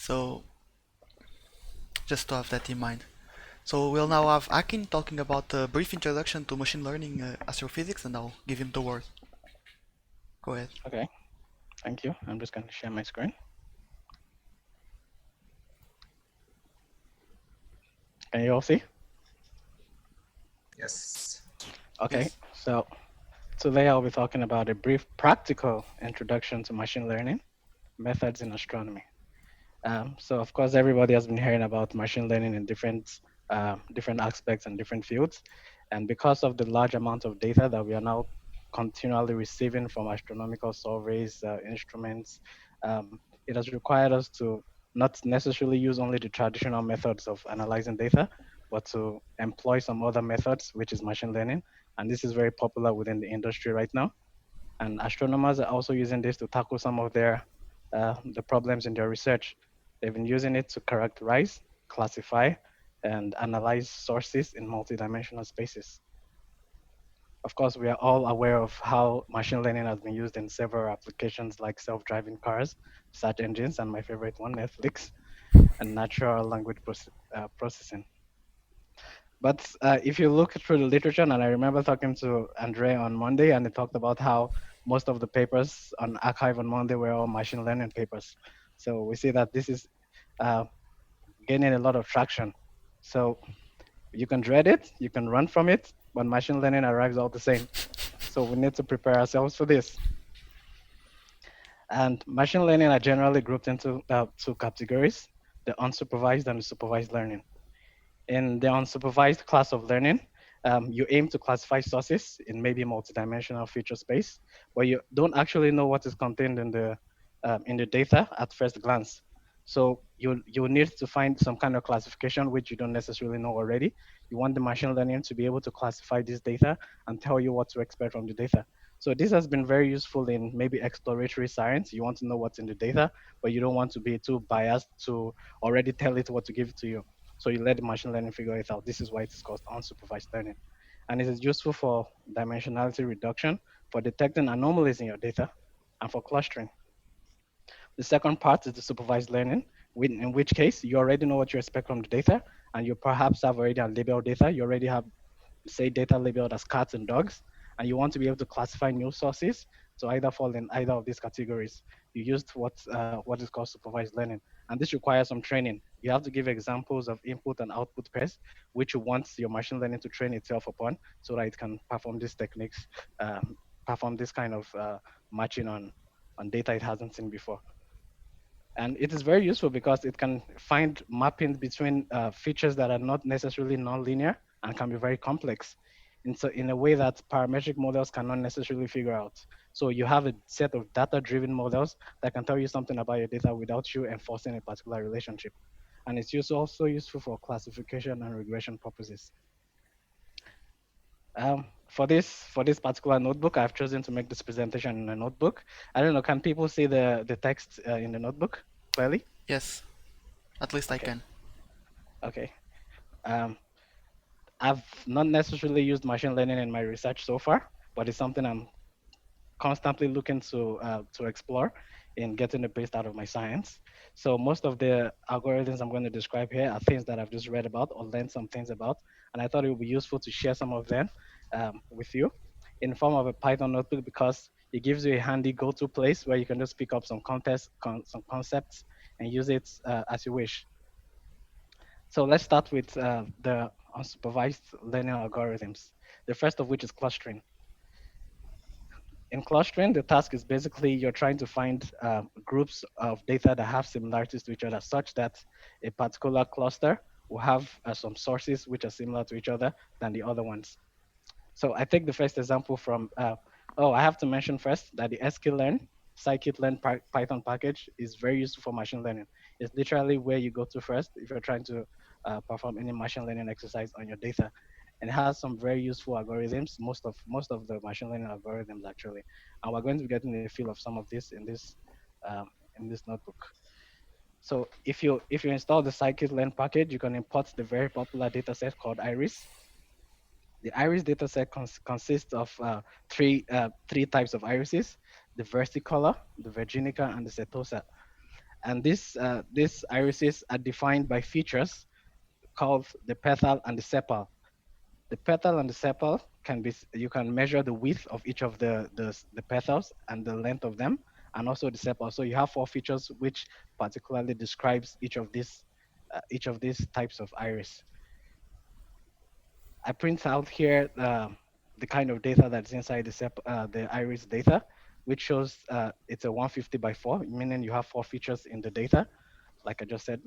So just to have that in mind. So we'll now have Akin talking about a brief introduction to machine learning astrophysics, and I'll give him the word. Go ahead. Okay, thank you. I'm just going to share my screen. Can you all see? Yes. Okay, Yes. so today I'll be talking about a brief practical introduction to machine learning methods in astronomy. So of course, everybody has been hearing about machine learning in different aspects and different fields. And because of the large amount of data that we are now continually receiving from astronomical surveys, instruments, it has required us to not necessarily use only the traditional methods of analyzing data, but to employ some other methods, which is machine learning. And this is very popular within the industry right now. And astronomers are also using this to tackle some of the problems in their research. They've been using it to characterize, classify, and analyze sources in multidimensional spaces. Of course, we are all aware of how machine learning has been used in several applications like self-driving cars, search engines, and my favorite one, Netflix, and natural language processing. But if you look through the literature, and I remember talking to Andre on Monday, and he talked about how most of the papers on Archive on Monday were all machine learning papers. So we see that this is uh, gaining a lot of traction. So you can dread it, you can run from it, but machine learning arrives all the same. So we need to prepare ourselves for this. And machine learning are generally grouped into two categories, the unsupervised and the supervised learning. In the unsupervised class of learning, you aim to classify sources in maybe multidimensional feature space, but you don't actually know what is contained in the data at first glance. So you need to find some kind of classification which you don't necessarily know already. You want the machine learning to be able to classify this data and tell you what to expect from the data. So this has been very useful in maybe exploratory science. You want to know what's in the data, but you don't want to be too biased to already tell it what to give to you. So you let the machine learning figure it out. This is why it is called unsupervised learning. And it is useful for dimensionality reduction, for detecting anomalies in your data, and for clustering. The second part is the supervised learning, in which case you already know what you expect from the data, and you perhaps have already labeled data. You already have, say, data labeled as cats and dogs, and you want to be able to classify new sources to either fall in either of these categories. You used what is called supervised learning, and this requires some training. You have to give examples of input and output pairs, which you want your machine learning to train itself upon, so that it can perform these techniques, perform this kind of matching on data it hasn't seen before. And it is very useful because it can find mappings between features that are not necessarily nonlinear and can be very complex in a way that parametric models cannot necessarily figure out. So you have a set of data-driven models that can tell you something about your data without you enforcing a particular relationship. And it's also useful for classification and regression purposes. For this particular notebook, I've chosen to make this presentation in a notebook. I don't know, can people see the text in the notebook clearly? Yes. At least I Okay, can. okay. Um, I've not necessarily used machine learning in my research so far, but it's something I'm constantly looking to explore in getting the best out of my science. So most of the algorithms I'm going to describe here are things that I've just read about or learned some things about, and I thought it would be useful to share some of them with you in the form of a Python notebook because it gives you a handy go-to place where you can just pick up some concepts and use it as you wish. So let's start with the unsupervised learning algorithms. The first of which is clustering. In clustering, the task is basically you're trying to find groups of data that have similarities to each other, such that a particular cluster will have some sources which are similar to each other than the other ones. So I take the first example from, I have to mention first that the sklearn, scikit-learn Python package is very useful for machine learning. It's literally where you go to first if you're trying to perform any machine learning exercise on your data. And it has some very useful algorithms, most of the machine learning algorithms actually. And we're going to be getting a feel of some of this in this notebook. So if you install the scikit-learn package, you can import the very popular dataset called Iris. The iris dataset consists of three types of irises: the versicolor, the virginica, and the setosa. And these irises are defined by features called the petal and the sepal. The petal and the sepal can be, you can measure the width of each of the petals and the length of them, and also the sepal. So you have four features which particularly describes each of these types of iris. I print out here the kind of data that's inside the iris data, which shows it's a 150 by 4, meaning you have four features in the data, like I just said,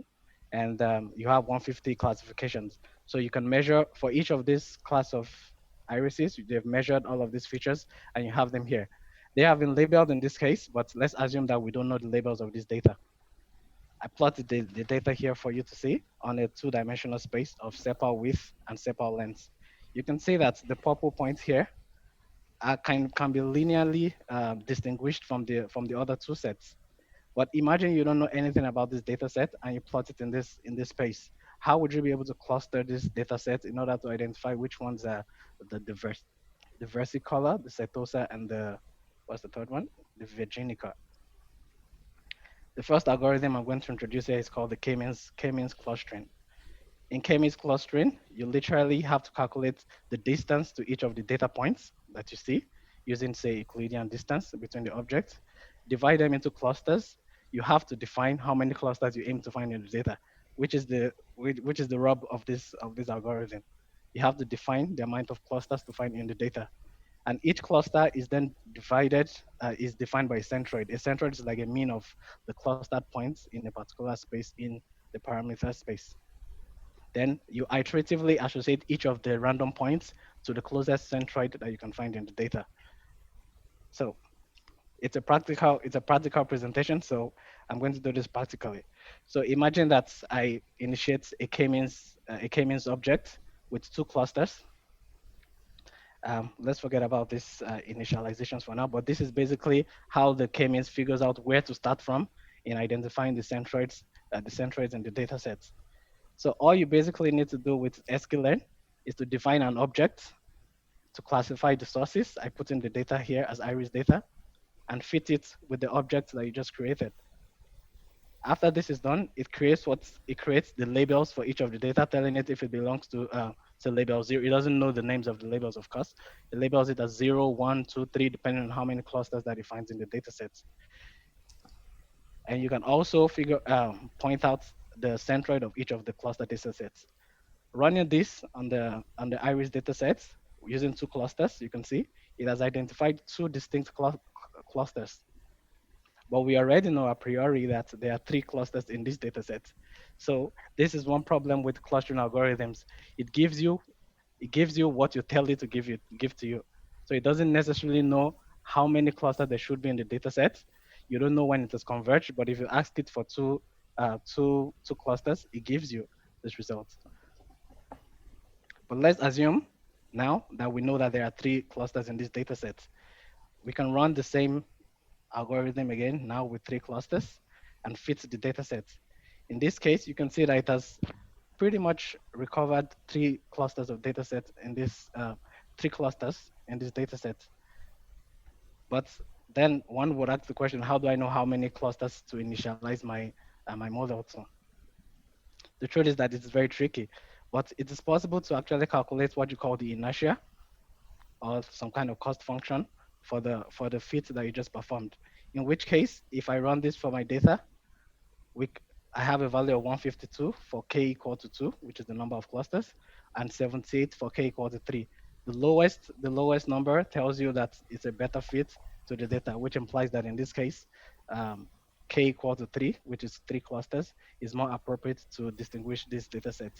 and you have 150 classifications. So you can measure for each of these class of irises, they've measured all of these features, and you have them here. They have been labeled in this case, but let's assume that we don't know the labels of this data. I plotted the data here for you to see on a two-dimensional space of sepal width and sepal length. You can see that the purple points here can be linearly distinguished from the other two sets. But imagine you don't know anything about this data set and you plot it in this space. How would you be able to cluster this data set in order to identify which ones are the versicolor, the setosa, and the, what's the third one? The virginica. The first algorithm I'm going to introduce here is called the k-means clustering. In k-means clustering, you literally have to calculate the distance to each of the data points that you see using, say, Euclidean distance between the objects. Divide them into clusters. You have to define how many clusters you aim to find in the data, which is the rub of this algorithm. You have to define the amount of clusters to find in the data, and each cluster is then is defined by a centroid. A centroid is like a mean of the clustered points in a particular space in the parameter space. Then you iteratively associate each of the random points to the closest centroid that you can find in the data. So it's a practical presentation. So I'm going to do this practically. So imagine that I initiate a k-means object with two clusters. Let's forget about this initializations for now, but this is basically how the k-means figures out where to start from in identifying the centroids in the data sets. So all you basically need to do with sklearn is to define an object to classify the sources. I put in the data here as iris data and fit it with the object that you just created. After this is done, it creates the labels for each of the data, telling it if it belongs to label 0. It doesn't know the names of the labels, of course. It labels it as 0, 1, 2, 3, depending on how many clusters that it finds in the data sets. And you can also point out the centroid of each of the cluster data sets. Running this on the iris data sets using two clusters, you can see it has identified two distinct clusters. But we already know a priori that there are three clusters in this data set. So this is one problem with clustering algorithms. It gives you what you tell it to give to you. So it doesn't necessarily know how many clusters there should be in the data set. You don't know when it is converged, but if you ask it for two clusters, it gives you this result. But let's assume now that we know that there are three clusters in this data set. We can run the same algorithm again, now with three clusters, and fit the data set. In this case, you can see that it has pretty much recovered three clusters of data set in this, three clusters in this data set. But then one would ask the question, how do I know how many clusters to initialize my model to? The truth is that it's very tricky, but it is possible to actually calculate what you call the inertia, or some kind of cost function for the fit that you just performed. In which case, if I run this for my data, I have a value of 152 for k equal to 2, which is the number of clusters, and 78 for k equal to 3. The lowest number tells you that it's a better fit to the data, which implies that in this case, k equal to 3, which is 3 clusters, is more appropriate to distinguish this data set.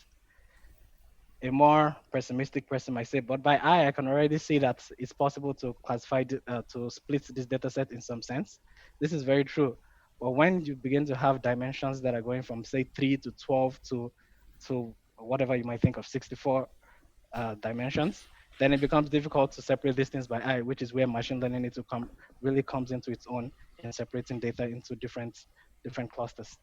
A more pessimistic person might say, but by eye, I can already see that it's possible to classify, to split this data set in some sense. This is very true. But when you begin to have dimensions that are going from, say, 3 to 12 to whatever you might think of, 64 dimensions, then it becomes difficult to separate these things by eye, which is where machine learning really comes into its own in separating data into different clusters.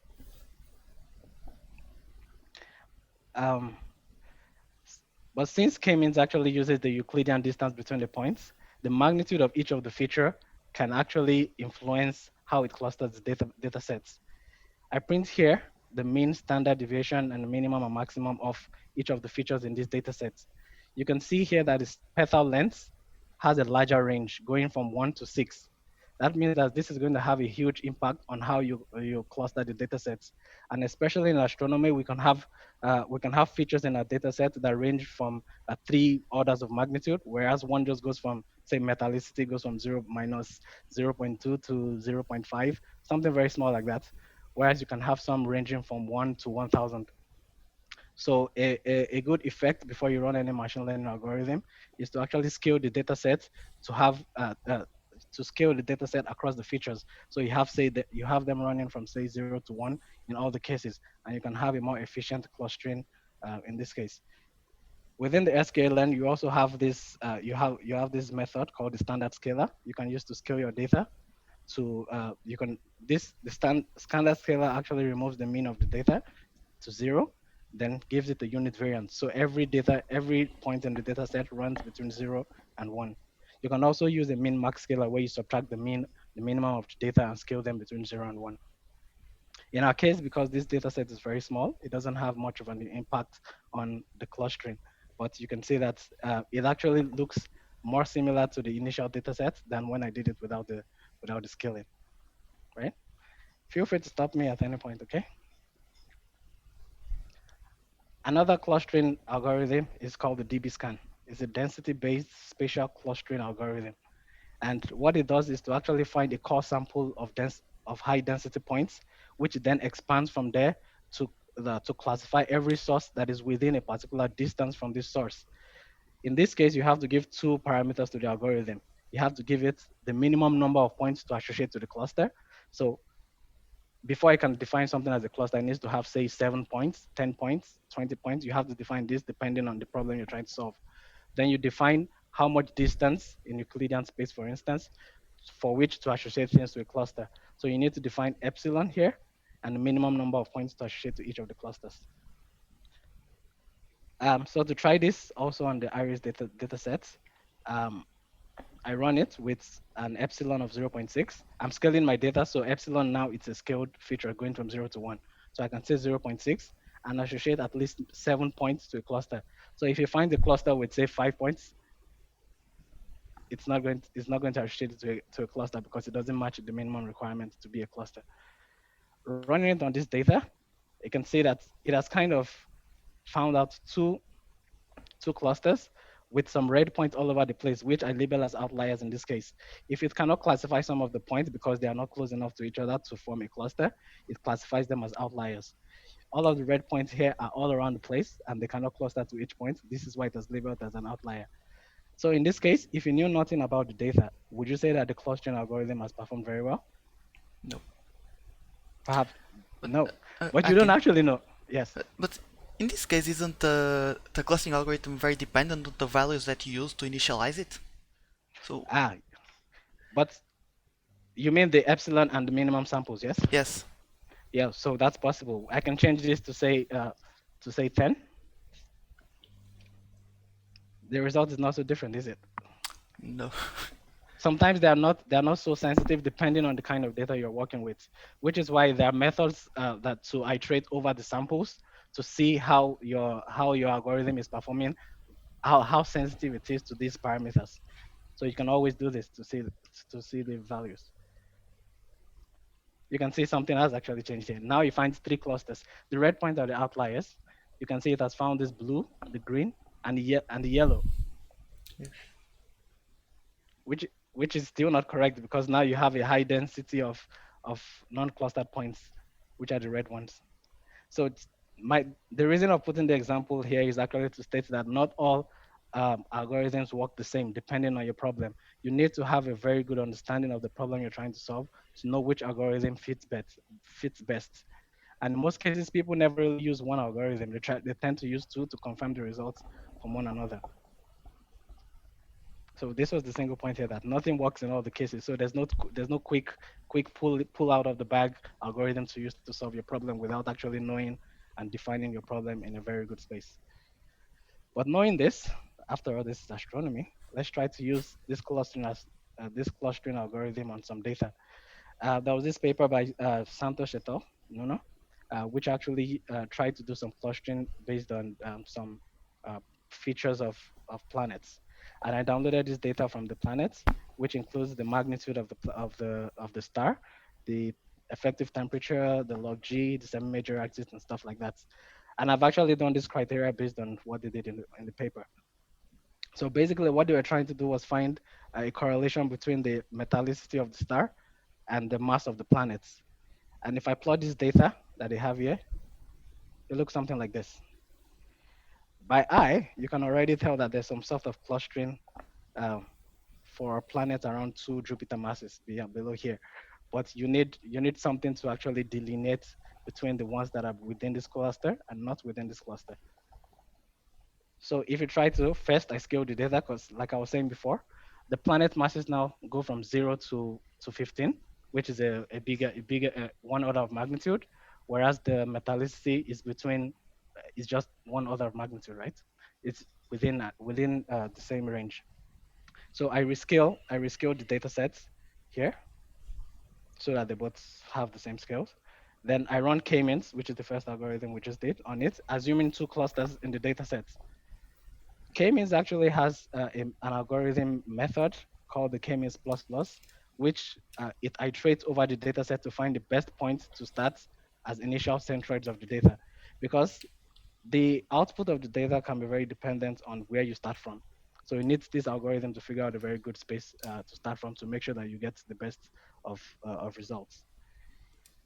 But since k-means actually uses the Euclidean distance between the points, the magnitude of each of the feature can actually influence how it clusters the data sets. I print here the mean, standard deviation, and the minimum and maximum of each of the features in these data sets. You can see here that its petal length has a larger range going from 1 to 6. That means that this is going to have a huge impact on how you cluster the data sets. And especially in astronomy, we can have features in our data set that range from 3 orders of magnitude, whereas one just goes from, say, metallicity goes from 0 minus 0.2 to 0.5, something very small like that. Whereas you can have some ranging from 1 to 1,000. So a good effect before you run any machine learning algorithm is to actually scale the data set to have to scale the data set across the features. So you have, say, that you have them running from, say, 0 to 1 in all the cases, and you can have a more efficient clustering in this case. Within the sklearn, you also have this you have this method called the standard scaler you can use to scale your data. To you can this the standard scaler actually removes the mean of the data to 0, then gives it a unit variance. So every point in the data set runs between 0 and 1. You can also use a min max scaler where you subtract the minimum of the data and scale them between 0 and 1. In our case, because this data set is very small, it doesn't have much of an impact on the clustering. But you can see that it actually looks more similar to the initial data set than when I did it without the scaling, right? Feel free to stop me at any point, okay? Another clustering algorithm is called the DBSCAN. It's a density-based spatial clustering algorithm. And what it does is to actually find a core sample of high density points, which then expands from there to classify every source that is within a particular distance from this source. In this case, you have to give 2 parameters to the algorithm. You have to give it the minimum number of points to associate to the cluster. So before I can define something as a cluster, it needs to have, say, 7 points, 10 points, 20 points. You have to define this depending on the problem you're trying to solve. Then you define how much distance in Euclidean space, for instance, for which to associate things to a cluster. So you need to define epsilon here and the minimum number of points to associate to each of the clusters. So to try this also on the Iris data sets, I run it with an epsilon of 0.6. I'm scaling my data, so epsilon now it's a scaled feature going from 0 to 1. So I can say 0.6 and associate at least 7 points to a cluster. So if you find a cluster with, say, 5 points, it's not going to associate it to a cluster because it doesn't match the minimum requirement to be a cluster. Running it on this data, you can see that it has kind of found out two clusters with some red points all over the place, which I label as outliers in this case. If it cannot classify some of the points because they are not close enough to each other to form a cluster, it classifies them as outliers. All of the red points here are all around the place and they cannot cluster to each point. This is why it is labeled as an outlier. So in this case, if you knew nothing about the data, would you say that the clustering algorithm has performed very well? No. Perhaps But, no. But you don't Akin, actually know. Yes. but in this case, isn't the clustering algorithm very dependent on the values that you use to initialize it? So But you mean the epsilon and the minimum samples, yes? yes. Yeah, so that's possible. I can change this to say 10. The result is not so different, is it? No. Sometimes they are not so sensitive depending on the kind of data you're working with, which is why there are methods that to iterate over the samples to see how your algorithm is performing, how sensitive it is to these parameters. So you can always do this to see the values. You can see something has actually changed here. Now you find 3 clusters. The red points are the outliers. You can see it has found this blue, the green, and the yellow. Yes. Which is still not correct because now you have a high density of non-clustered points, which are the red ones. So the reason of putting the example here is actually to state that not all algorithms work the same depending on your problem. You need to have a very good understanding of the problem you're trying to solve to know which algorithm fits best. And in most cases, people never really use one algorithm. They tend to use 2 to confirm the results from one another. So this was the single point here that nothing works in all the cases. So there's no quick pull out of the bag algorithm to use to solve your problem without actually knowing and defining your problem in a very good space. But knowing this, after all, this is astronomy. Let's try to use this clustering algorithm on some data. There was this paper by Santosh et al. which actually tried to do some clustering based on some uh, features of planets. And I downloaded this data from the planets, which includes the magnitude of the star, the effective temperature, the log G, the semi-major axis, and stuff like that. And I've actually done this criteria based on what they did in the paper. So basically, what they were trying to do was find a correlation between the metallicity of the star and the mass of the planets. And if I plot this data that they have here, it looks something like this. By eye, you can already tell that there's some sort of clustering um, for planets around 2 Jupiter masses below here. But you need something to actually delineate between the ones that are within this cluster and not within this cluster. So if you try to, first I scale the data because like I was saying before, the planet masses now go from 0 to 15, which is a bigger one order of magnitude, whereas the metallicity is is just one order of magnitude, right? It's within the same range. So I rescale the data sets here so that they both have the same scales. Then I run k-means, which is the first algorithm we just did on it, assuming two clusters in the data sets. K-means actually has an algorithm method called the K-means plus plus, which it iterates over the data set to find the best point to start as initial centroids of the data, because the output of the data can be very dependent on where you start from. So it needs this algorithm to figure out a very good space to start from to make sure that you get the best of results.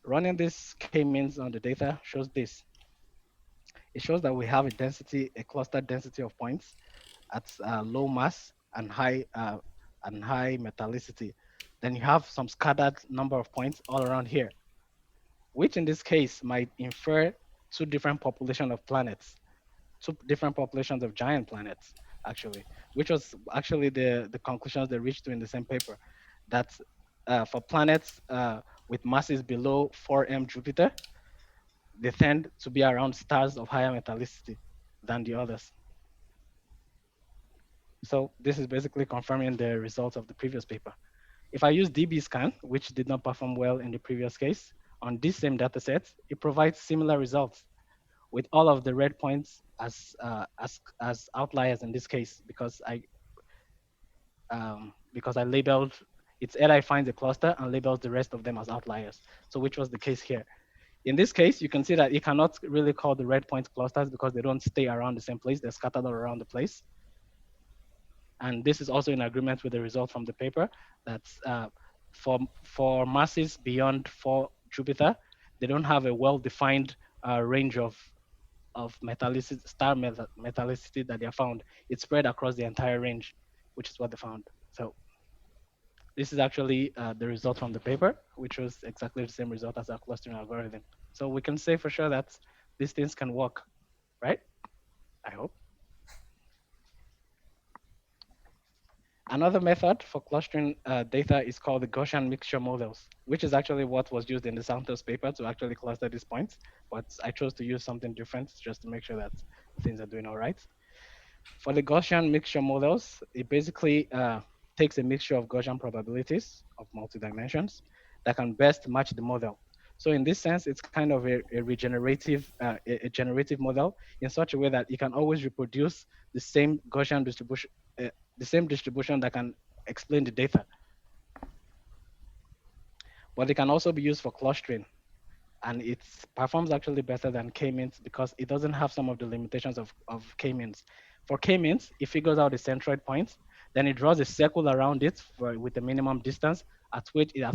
Running this k-means on the data shows this. It shows that we have a cluster density of points at low mass and high metallicity. Then you have some scattered number of points all around here, which in this case might infer two different population of planets, two different populations of giant planets, actually, which was actually the conclusions they reached to in the same paper, that for planets with masses below 4M Jupiter, they tend to be around stars of higher metallicity than the others. So this is basically confirming the results of the previous paper. If I use DBSCAN, which did not perform well in the previous case, on this same data set, it provides similar results with all of the red points as outliers in this case, because I labeled, it's either finds a cluster and labels the rest of them as outliers. So which was the case here. In this case, you can see that you cannot really call the red points clusters because they don't stay around the same place. They're scattered all around the place. And this is also in agreement with the result from the paper that for masses beyond 4 Jupiter, they don't have a well-defined range of metallicity, metallicity that they are found. It's spread across the entire range, which is what they found. So this is actually the result from the paper, which was exactly the same result as our clustering algorithm. So we can say for sure that these things can work, right? I hope. Another method for clustering data is called the Gaussian mixture models, which is actually what was used in the Santos paper to actually cluster these points. But I chose to use something different just to make sure that things are doing all right. For the Gaussian mixture models, it basically takes a mixture of Gaussian probabilities of multi-dimensions that can best match the model. So in this sense, it's kind of a generative model in such a way that you can always reproduce the same Gaussian distribution, the same distribution that can explain the data. But it can also be used for clustering, and it performs actually better than k-means because it doesn't have some of the limitations of k-means. For k-means, it figures out the centroid point, then it draws a circle around it with the minimum distance at which it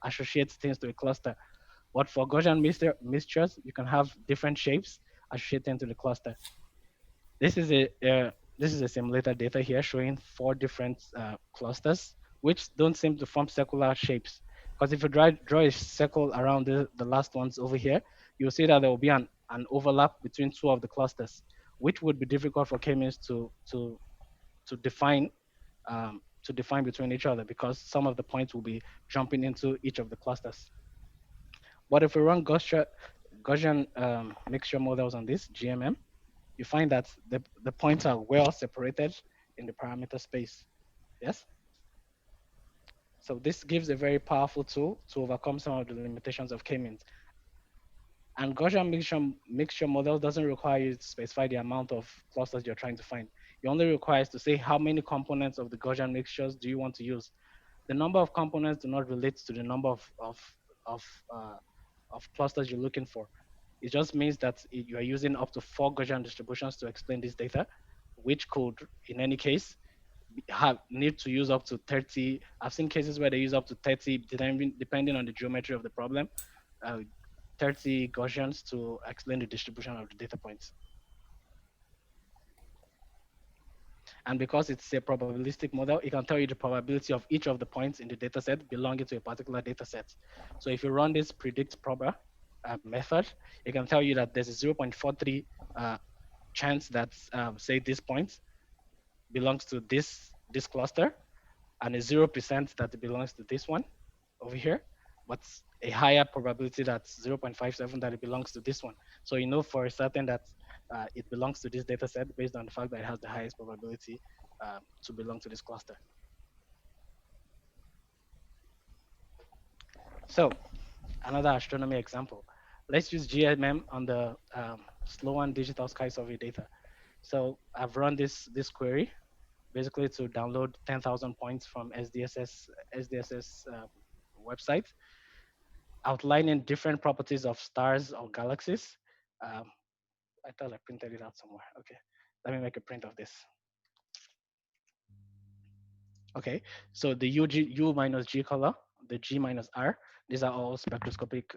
associates things to a cluster. But for Gaussian mixtures, you can have different shapes associating to the cluster. This is a simulated data here showing 4 different clusters, which don't seem to form circular shapes. Because if you draw a circle around the last ones over here, you'll see that there will be an overlap between two of the clusters, which would be difficult for k-means to define between each other because some of the points will be jumping into each of the clusters. But if we run Gaussian mixture models on this GMM, you find that the points are well separated in the parameter space. Yes? So this gives a very powerful tool to overcome some of the limitations of k-means. And Gaussian mixture model doesn't require you to specify the amount of clusters you're trying to find. It only requires to say how many components of the Gaussian mixtures do you want to use. The number of components do not relate to the number of, uh, of clusters you're looking for. It just means that you are using up to 4 Gaussian distributions to explain this data, which could, in any case, have need to use up to 30. I've seen cases where they use up to 30, depending on the geometry of the problem, uh, 30 Gaussians to explain the distribution of the data points. And because it's a probabilistic model, it can tell you the probability of each of the points in the dataset belonging to a particular dataset. So if you run this predict prober method, it can tell you that there's a 0.43 chance that, say, this point belongs to this cluster, and a 0% that it belongs to this one over here, but a higher probability that's 0.57 that it belongs to this one. So you know for certain that it belongs to this data set based on the fact that it has the highest probability to belong to this cluster. So another astronomy example. Let's use GMM on the slow and digital sky survey data. So I've run this query basically to download 10,000 points from SDSS website, outlining different properties of stars or galaxies. Um, I thought I printed it out somewhere. Okay, let me make a print of this. Okay, so the U minus G color, the G minus R, these are all spectroscopic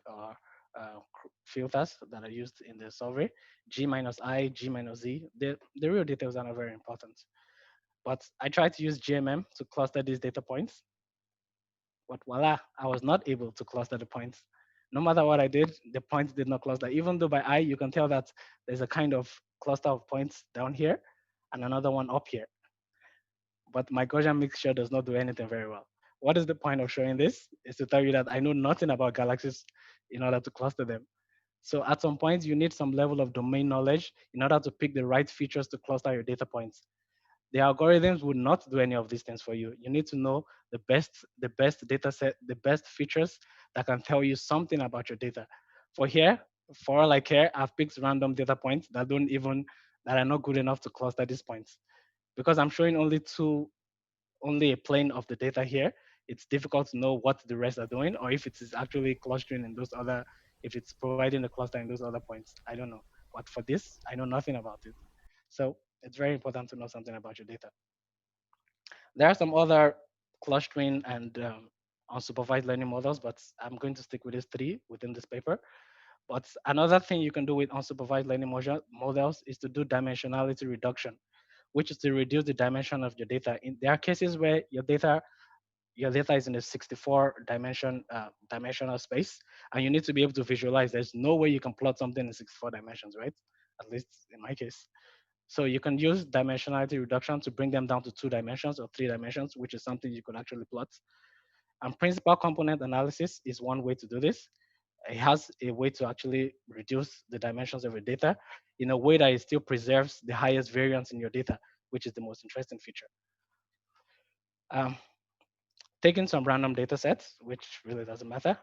filters that are used in the survey. G minus I, G minus Z, the real details are not very important. But I tried to use GMM to cluster these data points, but voila, I was not able to cluster the points. No matter what I did, the points did not cluster. Even though by eye, you can tell that there's a kind of cluster of points down here and another one up here. But my Gaussian mixture does not do anything very well. What is the point of showing this? Is to tell you that I know nothing about galaxies in order to cluster them. So at some point, you need some level of domain knowledge in order to pick the right features to cluster your data points. The algorithms would not do any of these things for you. You need to know the best data set, the best features that can tell you something about your data. For here, for all I care, I've picked random data points that are not good enough to cluster these points. Because I'm showing only a plane of the data here, it's difficult to know what the rest are doing, or if it is actually clustering in those other, if it's providing a cluster in those other points. I don't know. But for this, I know nothing about it. So it's very important to know something about your data. There are some other clustering and unsupervised learning models, but I'm going to stick with these three within this paper. But another thing you can do with unsupervised learning models is to do dimensionality reduction, which is to reduce the dimension of your data. There are cases where your data is in a 64 dimensional space, and you need to be able to visualize. There's no way you can plot something in 64 dimensions, right? At least in my case. So you can use dimensionality reduction to bring them down to 2 dimensions or 3 dimensions, which is something you could actually plot. And principal component analysis is one way to do this. It has a way to actually reduce the dimensions of your data in a way that it still preserves the highest variance in your data, which is the most interesting feature. Um, Taking some random data sets, which really doesn't matter,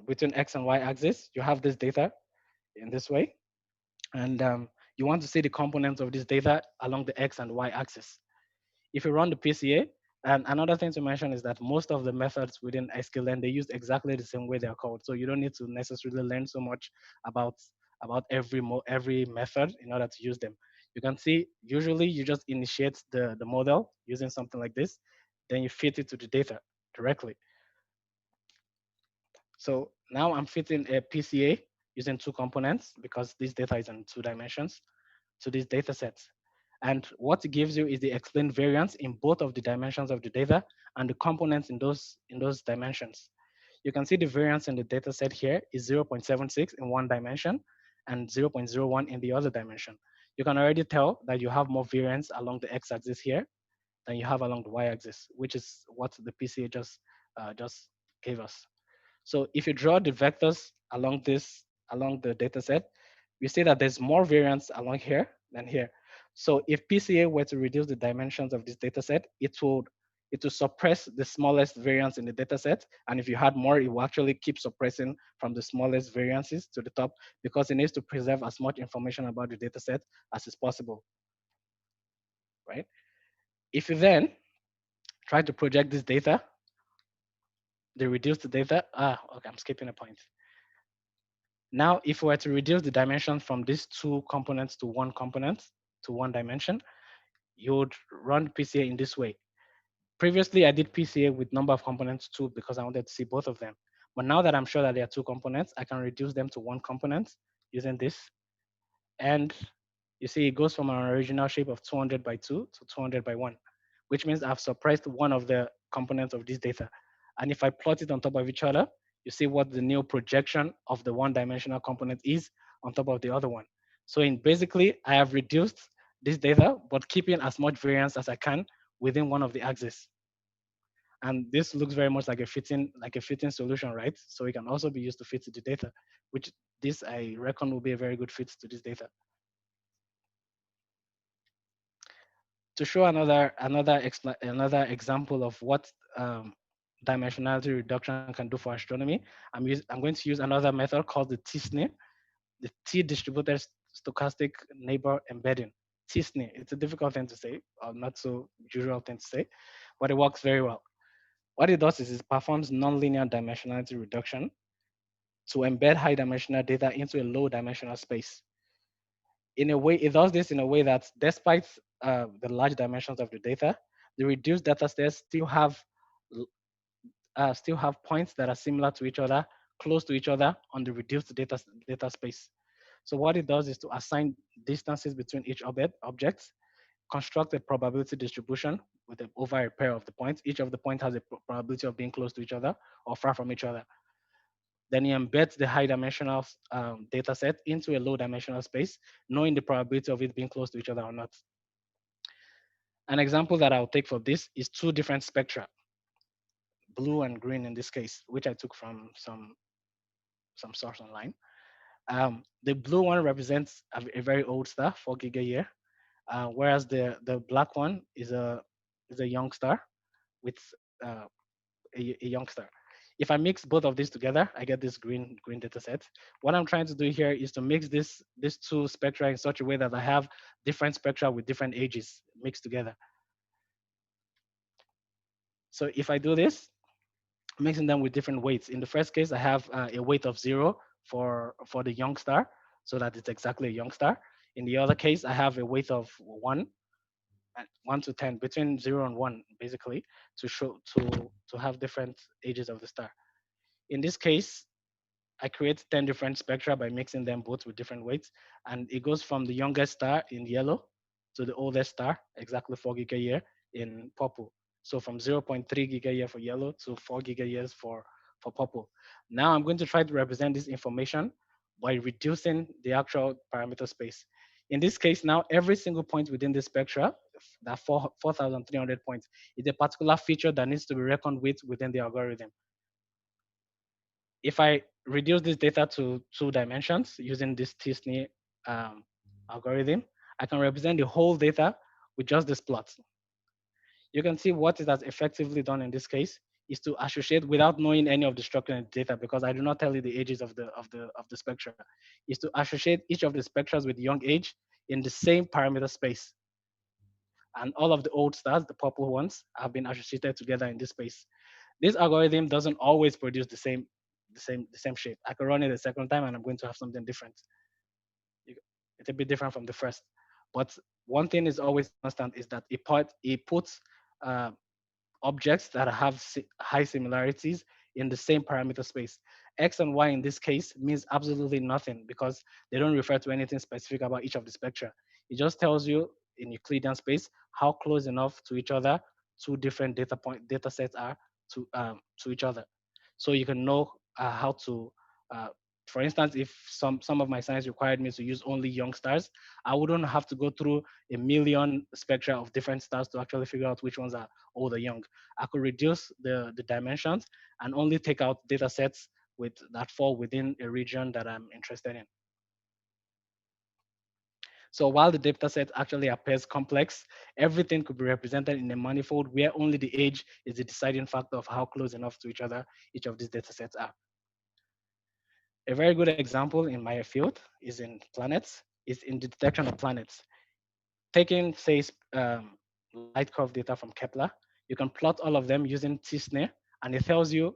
between X and Y axis, you have this data in this way, and you want to see the components of this data along the X and Y axis. If you run the PCA, and another thing to mention is that most of the methods within sklearn, they use exactly the same way they're called. So you don't need to necessarily learn so much about every method in order to use them. You can see usually you just initiate the model using something like this, then you fit it to the data directly. So now I'm fitting a PCA using 2 components because this data is in 2 dimensions to these data sets. And what it gives you is the explained variance in both of the dimensions of the data and the components in those dimensions. You can see the variance in the data set here is 0.76 in one dimension and 0.01 in the other dimension. You can already tell that you have more variance along the x-axis here than you have along the y-axis, which is what the PCA just gave us. So if you draw the vectors along the data set, we see that there's more variance along here than here. So if PCA were to reduce the dimensions of this data set, it will suppress the smallest variance in the data set. And if you had more, it will actually keep suppressing from the smallest variances to the top because it needs to preserve as much information about the data set as is possible, right? If you then try to project this data, they reduce the data. Okay, I'm skipping a point. Now, if we were to reduce the dimension from these two components to one component, to one dimension, you would run PCA in this way. Previously, I did PCA with number of components too because I wanted to see both of them. But now that I'm sure that there are two components, I can reduce them to one component using this. And you see, it goes from an original shape of 200 by 2 to 200 by 1, which means I've suppressed one of the components of this data. And if I plot it on top of each other, you see what the new projection of the one-dimensional component is on top of the other one. So in basically, I have reduced this data, but keeping as much variance as I can within one of the axes. And this looks very much like a fitting solution, right? So it can also be used to fit the data, which this I reckon will be a very good fit to this data. To show another example of what dimensionality reduction can do for astronomy, I'm going to use another method called the t-SNE, the t-distributed stochastic neighbor embedding. t-SNE, it's a difficult thing to say, or not so usual thing to say, but it works very well. What it does is it performs nonlinear dimensionality reduction to embed high dimensional data into a low dimensional space. In a way, it does this in a way that despite the large dimensions of the data, the reduced data sets still have points that are similar to each other, close to each other on the reduced data space. So what it does is to assign distances between each objects, construct a probability distribution over a pair of the points. Each of the points has a probability of being close to each other or far from each other. Then you embed the high dimensional data set into a low dimensional space, knowing the probability of it being close to each other or not. An example that I'll take for this is two different spectra, blue and green in this case, which I took from some source online. The blue one represents a very old star, 4 giga year, whereas the black one is a young star with a young star. If I mix both of these together, I get this green data set. What I'm trying to do here is to mix these two spectra in such a way that I have different spectra with different ages mixed together. So if I do this, mixing them with different weights. In the first case, I have a weight of 0 for the young star, so that it's exactly a young star. In the other case, I have a weight of 1, 1 to 10, between 0 and 1, basically, to have different ages of the star. In this case, I create 10 different spectra by mixing them both with different weights. And it goes from the youngest star in yellow to the oldest star, exactly 4 giga year in purple. So from 0.3 giga year for yellow to 4 giga years for purple. Now I'm going to try to represent this information by reducing the actual parameter space. In this case, now every single point within the spectra, that 4,300 points, is a particular feature that needs to be reckoned with within the algorithm. If I reduce this data to 2 dimensions using this t-SNE algorithm, I can represent the whole data with just this plot. You can see what it has effectively done in this case is to associate without knowing any of the structure in the data, because I do not tell you the ages of the spectra, is to associate each of the spectras with young age in the same parameter space. And all of the old stars, the purple ones, have been associated together in this space. This algorithm doesn't always produce the same shape. I can run it a second time and I'm going to have something different. It's a bit different from the first. But one thing is always constant is that it puts uh, objects that have high similarities in the same parameter space. X and Y in this case means absolutely nothing because they don't refer to anything specific about each of the spectra. It just tells you in Euclidean space how close enough to each other two different data sets are to each other. So you can know how to uh, for instance, if some of my science required me to use only young stars, I wouldn't have to go through a million spectra of different stars to actually figure out which ones are old or young. I could reduce the dimensions and only take out data sets that fall within a region that I'm interested in. So while the data set actually appears complex, everything could be represented in a manifold where only the age is the deciding factor of how close enough to each other each of these data sets are. A very good example in my field is in planets, is in the detection of planets. Taking, say, light curve data from Kepler, you can plot all of them using t-SNE, and it tells you,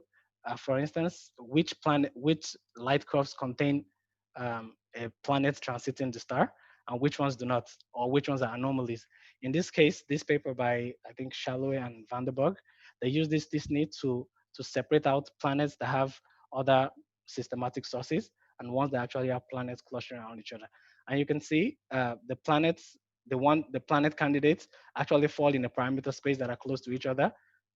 for instance, which light curves contain a planet transiting the star, and which ones do not, or which ones are anomalies. In this case, this paper by, I think, Shallowe and Vandenberg, they use this t-SNE to separate out planets that have other systematic sources and ones that actually have planets clustering around each other. And you can see the planet candidates actually fall in a parameter space that are close to each other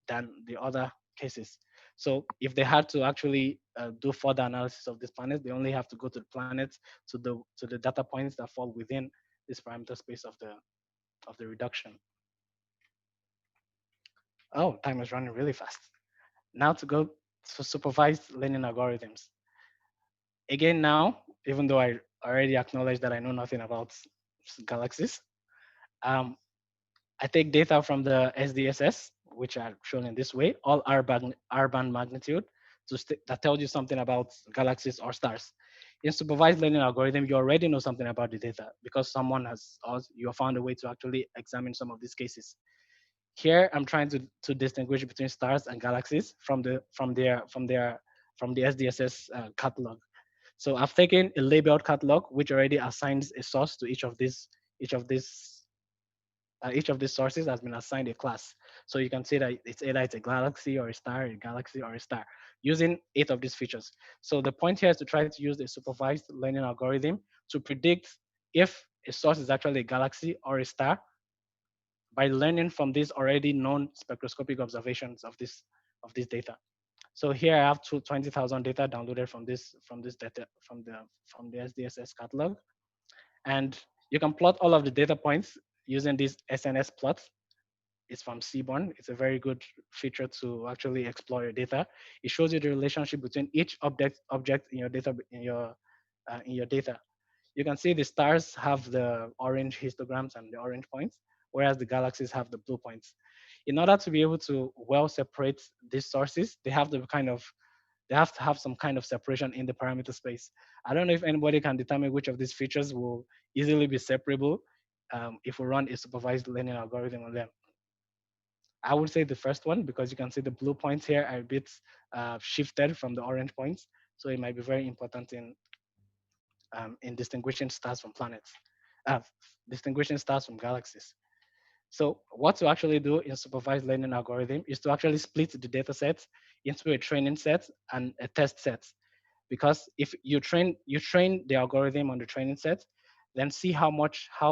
than the other cases. So if they had to actually do further analysis of this planet, they only have to go to the planets, to the data points that fall within this parameter space of the reduction. Oh, time is running really fast. Now to go to supervised learning algorithms. Again, now, even though I already acknowledged that I know nothing about galaxies, um, I take data from the SDSS, which are shown in this way, all R-band magnitude, that tells you something about galaxies or stars. In supervised learning algorithm, you already know something about the data because someone has, or you have found a way to actually examine some of these cases. Here, I'm trying to distinguish between stars and galaxies from the SDSS catalog. So I've taken a labeled catalog which already assigns a source to each of these each of these sources has been assigned a class. So you can see that it's a galaxy or a star, a galaxy or a star, using 8 of these features. So the point here is to try to use a supervised learning algorithm to predict if a source is actually a galaxy or a star by learning from these already known spectroscopic observations of this data. So here I have 20,000 data downloaded from the SDSS catalog, and you can plot all of the data points using this SNS plot. It's from Seaborn. It's a very good feature to actually explore your data. It shows you the relationship between each object in your data in your data. You can see the stars have the orange histograms and the orange points, whereas the galaxies have the blue points. In order to be able to well separate these sources, they have to have some kind of separation in the parameter space. I don't know if anybody can determine which of these features will easily be separable if we run a supervised learning algorithm on them. I would say the first one, because you can see the blue points here are a bit shifted from the orange points. So it might be very important in distinguishing stars from planets, uh, distinguishing stars from galaxies. So what to actually do in supervised learning algorithm is to actually split the data set into a training set and a test set. Because if you train the algorithm on the training set, then see how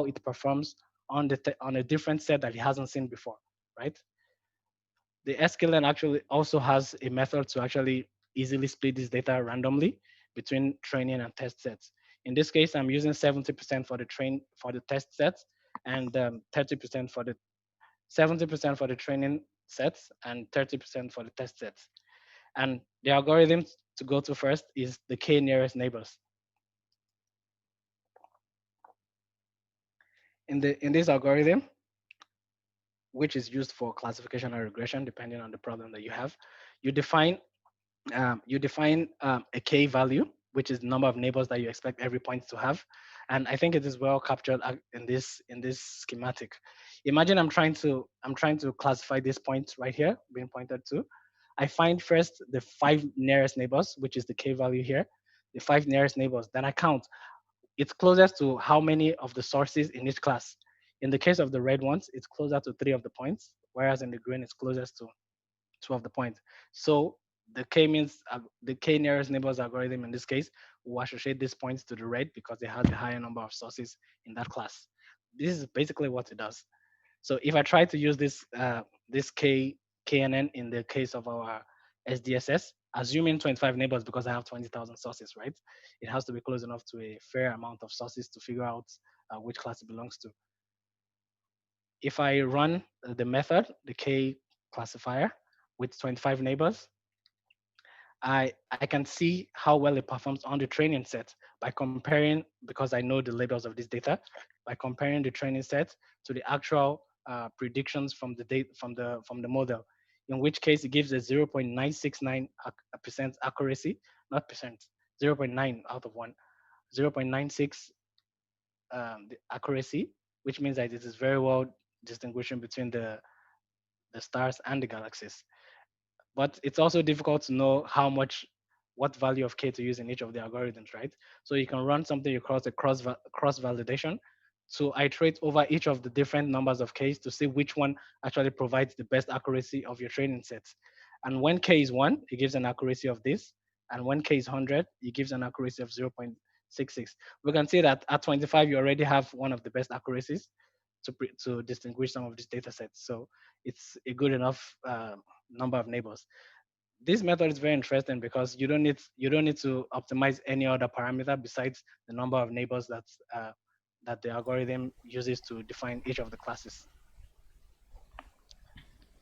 it performs on a different set that it hasn't seen before, right? The sklearn actually also has a method to actually easily split this data randomly between training and test sets. In this case, I'm using 70% for the test sets and 30% for the 70% for the training sets and 30% for the test sets. And the algorithm to go to first is the k nearest neighbors. In this algorithm, which is used for classification or regression, depending on the problem that you have, you define a k value, which is the number of neighbors that you expect every point to have. And I think it is well captured in this schematic. Imagine I'm trying to classify this point right here being pointed to. I find first the 5 nearest neighbors, which is the k value here, the 5 nearest neighbors. Then I count. It's closest to how many of the sources in each class. In the case of the red ones, it's closer to 3 of the points, whereas in the green, it's closest to 2 of the points. So the k nearest neighbors algorithm in this case will associate these points to the red because they have the higher number of sources in that class. This is basically what it does. So if I try to use this KNN in the case of our SDSS, assuming 25 neighbors because I have 20,000 sources, right? It has to be close enough to a fair amount of sources to figure out which class it belongs to. If I run the method, the K classifier with 25 neighbors, I can see how well it performs on the training set by comparing, because I know the labels of this data, by comparing the training set to the actual predictions from the date from the model. In which case, it gives a 0.969% accuracy, not percent, 0.9 out of 1, 0.96 the accuracy, which means that it is very well distinguishing between the stars and the galaxies. But it's also difficult to know what value of k to use in each of the algorithms, right? So you can run something across a cross validation to iterate over each of the different numbers of k's to see which one actually provides the best accuracy of your training sets. And when k is 1, it gives an accuracy of this. And when k is 100, it gives an accuracy of 0.66. We can see that at 25, you already have one of the best accuracies to distinguish some of these data sets. So it's a good enough number of neighbors. This method is very interesting because you don't need to optimize any other parameter besides the number of neighbors that the algorithm uses to define each of the classes.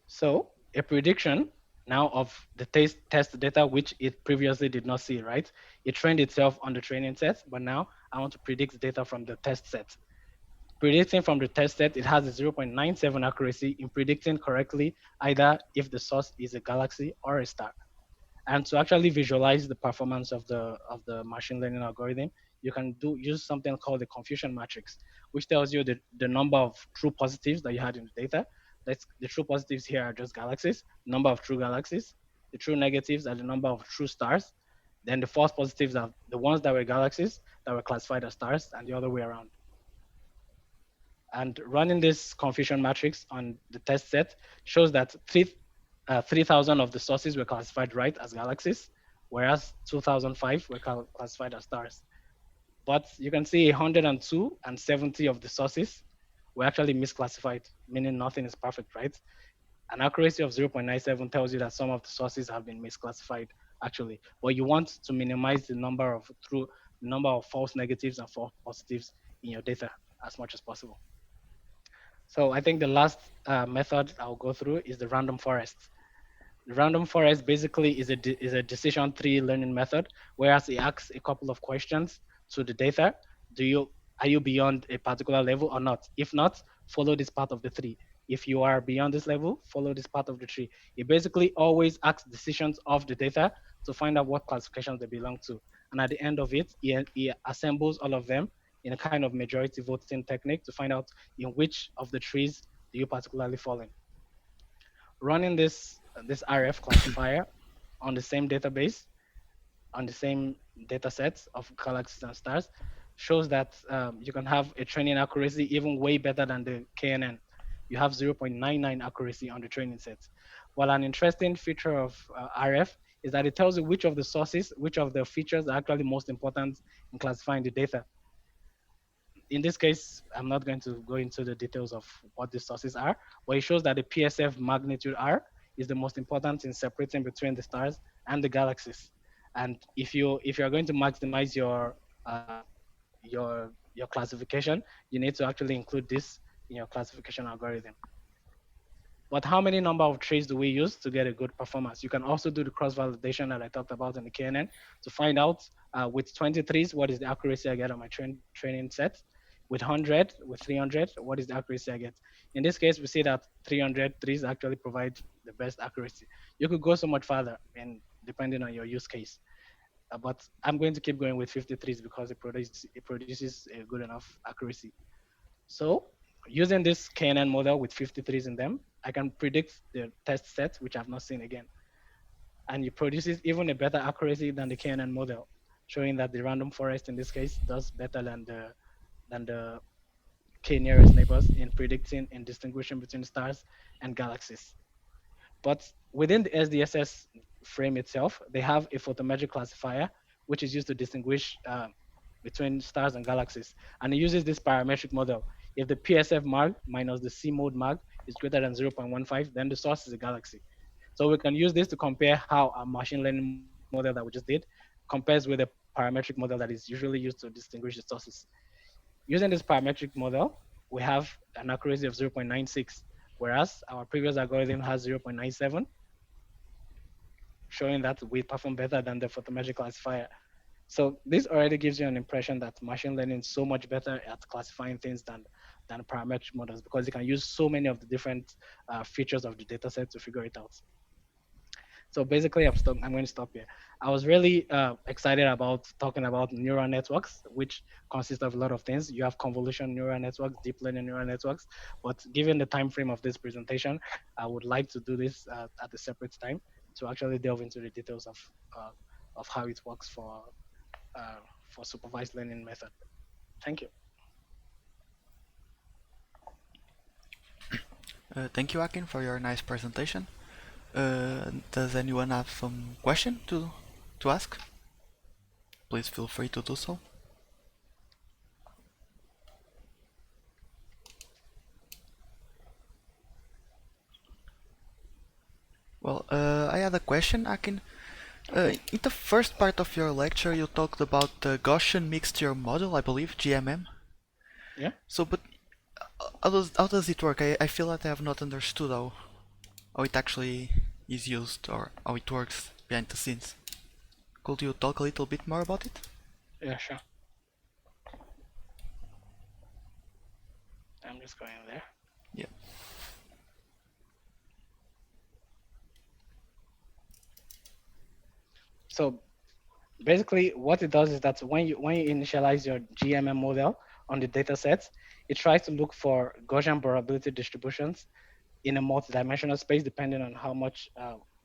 So a prediction now of the test data which it previously did not see, right? It trained itself on the training set, but now I want to predict data from the test set. Predicting from the test set, it has a 0.97 accuracy in predicting correctly either if the source is a galaxy or a star. And to actually visualize the performance of the machine learning algorithm, you can use something called the confusion matrix, which tells you the number of true positives that you had in the data. The true positives here are just galaxies, number of true galaxies. The true negatives are the number of true stars. Then the false positives are the ones that were galaxies that were classified as stars, and the other way around. And running this confusion matrix on the test set shows that 3,000 of the sources were classified right as galaxies, whereas 2005 were classified as stars. But you can see 102 and 70 of the sources were actually misclassified, meaning nothing is perfect, right? An accuracy of 0.97 tells you that some of the sources have been misclassified, actually. But you want to minimize the number of false negatives and false positives in your data as much as possible. So I think the last method I'll go through is the random forest. The random forest basically is a decision tree learning method, whereas it asks a couple of questions to the data. Do you Are you beyond a particular level or not? If not, follow this part of the tree. If you are beyond this level, follow this part of the tree. It basically always asks decisions of the data to find out what classifications they belong to. And at the end of it, it assembles all of them in a kind of majority voting technique to find out in which of the trees do you particularly fall in. Running this RF classifier on the same database, on the same data sets of galaxies and stars, shows that you can have a training accuracy even way better than the KNN. You have 0.99 accuracy on the training sets. Well, an interesting feature of RF is that it tells you which of the sources, which of the features are actually most important in classifying the data. In this case, I'm not going to go into the details of what the sources are, but it shows that the PSF magnitude R is the most important in separating between the stars and the galaxies. And if you're going to maximize your classification, you need to actually include this in your classification algorithm. But how many number of trees do we use to get a good performance? You can also do the cross validation that I talked about in the KNN to find out with 20 trees, what is the accuracy I get on my training set. With 100, with 300, what is the accuracy I get? In this case, we see that 300 trees actually provide the best accuracy. You could go so much further, and depending on your use case. But I'm going to keep going with 50 trees because it produces a good enough accuracy. So using this KNN model with 53s in them, I can predict the test set, which I've not seen again. And it produces even a better accuracy than the KNN model, showing that the random forest in this case does better than the K nearest neighbors in predicting and distinguishing between stars and galaxies. But within the SDSS frame itself, they have a photometric classifier, which is used to distinguish between stars and galaxies. And it uses this parametric model. If the PSF mag minus the C mode mag is greater than 0.15, then the source is a galaxy. So we can use this to compare how a machine learning model that we just did compares with a parametric model that is usually used to distinguish the sources. Using this parametric model, we have an accuracy of 0.96, whereas our previous algorithm has 0.97. showing that we perform better than the photometric classifier. So this already gives you an impression that machine learning is so much better at classifying things than parametric models, because you can use so many of the different features of the data set to figure it out. So basically, I'm going to stop here. I was really excited about talking about neural networks, which consist of a lot of things. You have convolution neural networks, deep learning neural networks. But given the time frame of this presentation, I would like to do this at a separate time to actually delve into the details of how it works for supervised learning method. Thank you. Thank you, Akin, for your nice presentation. Does anyone have some question to ask? Please feel free to do so. Well, I had a question, Akin. In the first part of your lecture, you talked about the Gaussian mixture model, I believe, GMM. Yeah. So, but how does it work? I feel that I have not understood how it actually is used or how it works behind the scenes. Could you talk a little bit more about it? Yeah, sure. I'm just going there. Yeah. So basically what it does is that when you initialize your GMM model on the data sets, it tries to look for Gaussian probability distributions in a multi-dimensional space, depending on how much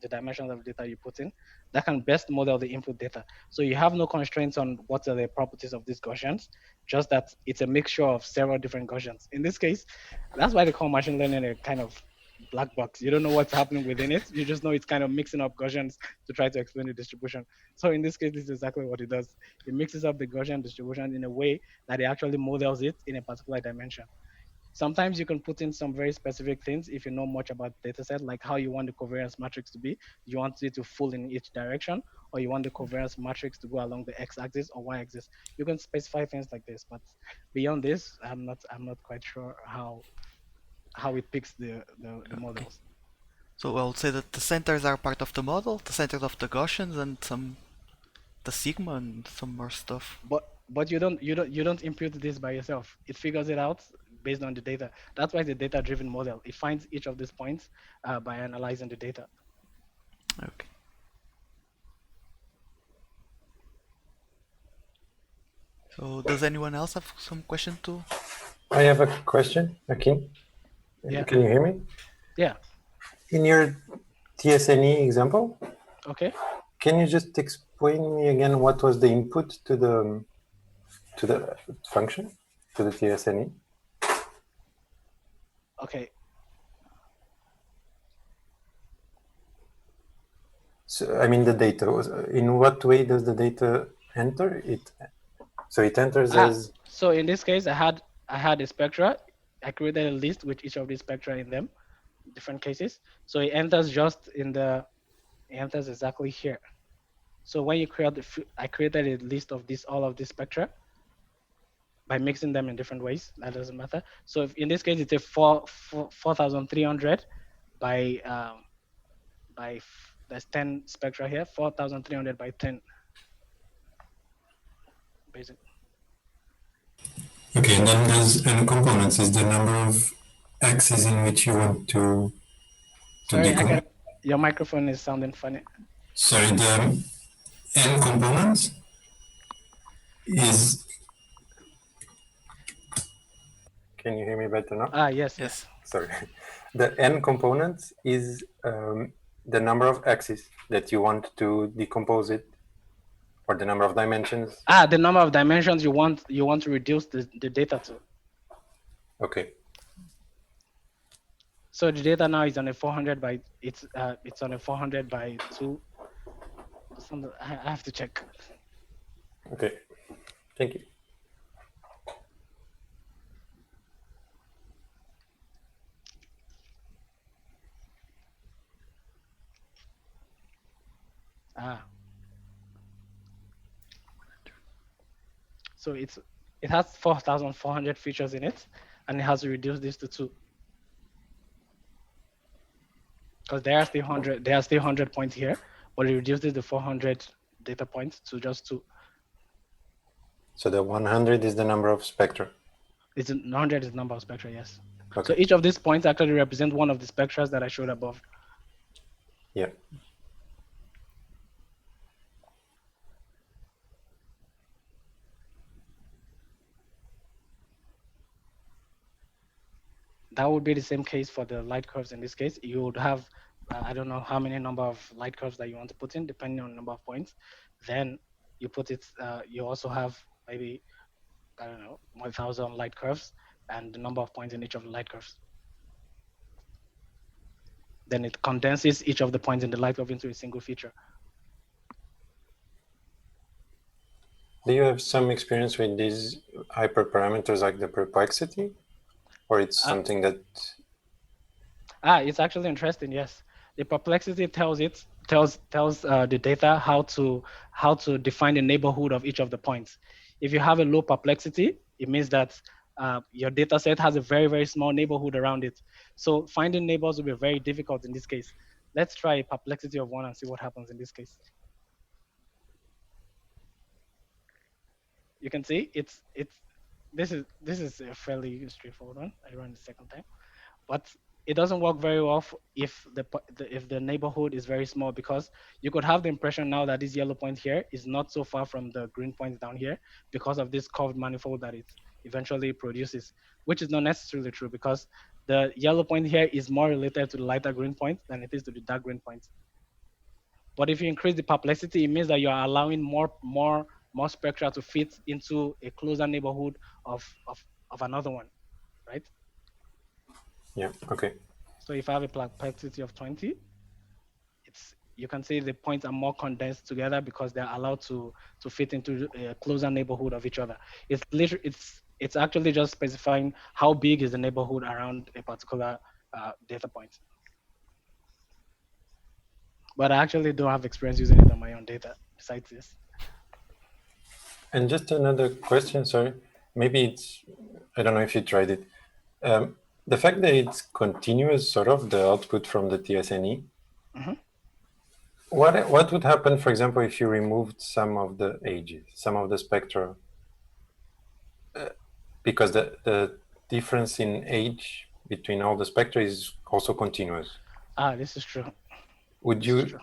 the dimensions of data you put in, that can best model the input data. So you have no constraints on what are the properties of these Gaussians, just that it's a mixture of several different Gaussians. In this case, that's why they call machine learning a kind of black box. You don't know what's happening within it. You just know it's kind of mixing up Gaussians to try to explain the distribution. So in this case, this is exactly what it does. It mixes up the Gaussian distribution in a way that it actually models it in a particular dimension. Sometimes you can put in some very specific things if you know much about the data set, like how you want the covariance matrix to be. You want it to fall in each direction, or you want the covariance matrix to go along the x-axis or y-axis. You can specify things like this, but beyond this, I'm not quite sure how it picks the models. So I would say that the centers are part of the model, the centers of the Gaussians, and the sigma and some more stuff. But you don't impute this by yourself. It figures it out based on the data. That's why it's a data-driven model. It finds each of these points by analyzing the data. Okay. So does anyone else have some question too? I have a question, Akin. Yeah. Can you hear me? Yeah. In your t-SNE example, okay, can you just explain me again what was the input to the function, to the t-SNE? Okay. So I mean the data. In what way does the data enter? So it enters as. So in this case, I had a spectra. I created a list with each of these spectra in them, different cases. So it enters just in the. It enters exactly here. So when you create I created a list of all of these spectra by mixing them in different ways. That doesn't matter. So if in this case, it's a 4,300 by there's 10 spectra here, 4,300 by 10. Basically. Okay, and then there's n components. Is the number of axes in which you want to Sorry, your microphone is sounding funny. Sorry, the n components is. Can you hear me better now? Yes. Sorry. The n components is the number of axes that you want to decompose it, or the number of dimensions. The number of dimensions you want to reduce the data to. Okay. So the data now is on a 400 by it's on a 400 by 2. I have to check. Okay. Thank you. So it has 4,400 features in it, and it has to reduce this to 2. Because there are still 100 points here, but it reduces the 400 data points to just 2. So the 100 is the number of spectra. It's 100 is the number of spectra, yes. Okay. So each of these points actually represent one of the spectra that I showed above. Yeah. That would be the same case for the light curves in this case. You would have, I don't know how many number of light curves that you want to put in, depending on the number of points. Then you put it, you also have maybe, I don't know, 1,000 light curves and the number of points in each of the light curves. Then it condenses each of the points in the light curve into a single feature. Do you have some experience with these hyperparameters like the perplexity? Or it's something that... It's actually interesting, yes. The perplexity tells the data how to define the neighborhood of each of the points. If you have a low perplexity, it means that your data set has a very, very small neighborhood around it. So finding neighbors will be very difficult in this case. Let's try a perplexity of 1 and see what happens in this case. You can see this is a fairly straightforward one. I run the second time, but it doesn't work very well if the neighborhood is very small, because you could have the impression now that this yellow point here is not so far from the green points down here because of this curved manifold that it eventually produces, which is not necessarily true, because the yellow point here is more related to the lighter green point than it is to the dark green point. But if you increase the perplexity, it means that you are allowing more spectra to fit into a closer neighborhood of another one, right? Yeah, okay. So if I have a perplexity of 20, you can see the points are more condensed together because they're allowed to fit into a closer neighborhood of each other. It's actually just specifying how big is the neighborhood around a particular data point. But I actually don't have experience using it on my own data besides this. And just another question, sorry. Maybe it's, I don't know if you tried it. The fact that it's continuous, sort of, the output from the t-SNE, what would happen, for example, if you removed some of the ages, some of the spectra? Because the difference in age between all the spectra is also continuous. This is true. Would you,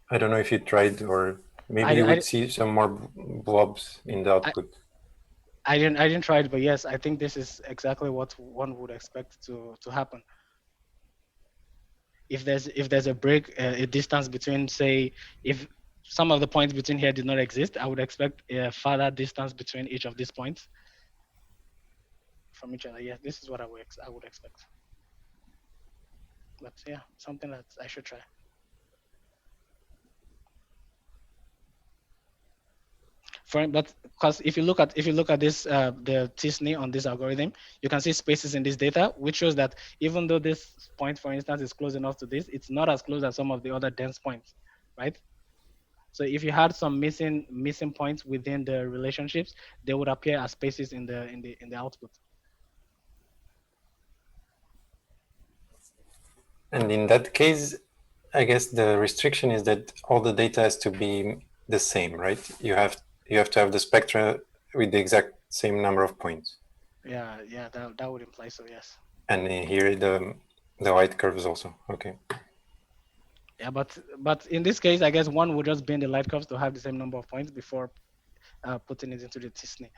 I don't know if you tried, or maybe you would see some more blobs in the output. I didn't try it, but yes, I think this is exactly what one would expect to happen. If there's a break, a distance between, say, if some of the points between here did not exist, I would expect a further distance between each of these points from each other. Yes, this is what I would expect. But yeah, something that I should try. But because if you look at this the t-SNE on this algorithm, you can see spaces in this data, which shows that even though this point, for instance, is close enough to this, it's not as close as some of the other dense points, right? So if you had some missing points within the relationships, they would appear as spaces in the output. And in that case, I guess the restriction is that all the data has to be the same, right? You have to have the spectra with the exact same number of points. Yeah, that would imply so, yes. And here the light curves also. Okay. Yeah, but in this case, I guess one would just bend the light curves to have the same number of points before putting it into the t-SNE.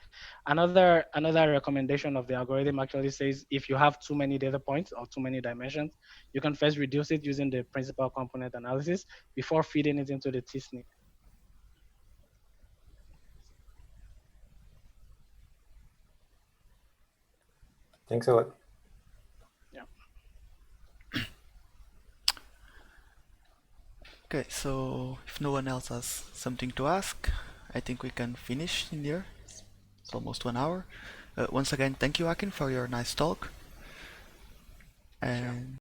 Another recommendation of the algorithm actually says if you have too many data points or too many dimensions, you can first reduce it using the principal component analysis before feeding it into the t-SNE. Thanks a lot. Yeah. Okay, so if no one else has something to ask, I think we can finish in here. It's almost 1 hour. Once again, thank you, Akin, for your nice talk. And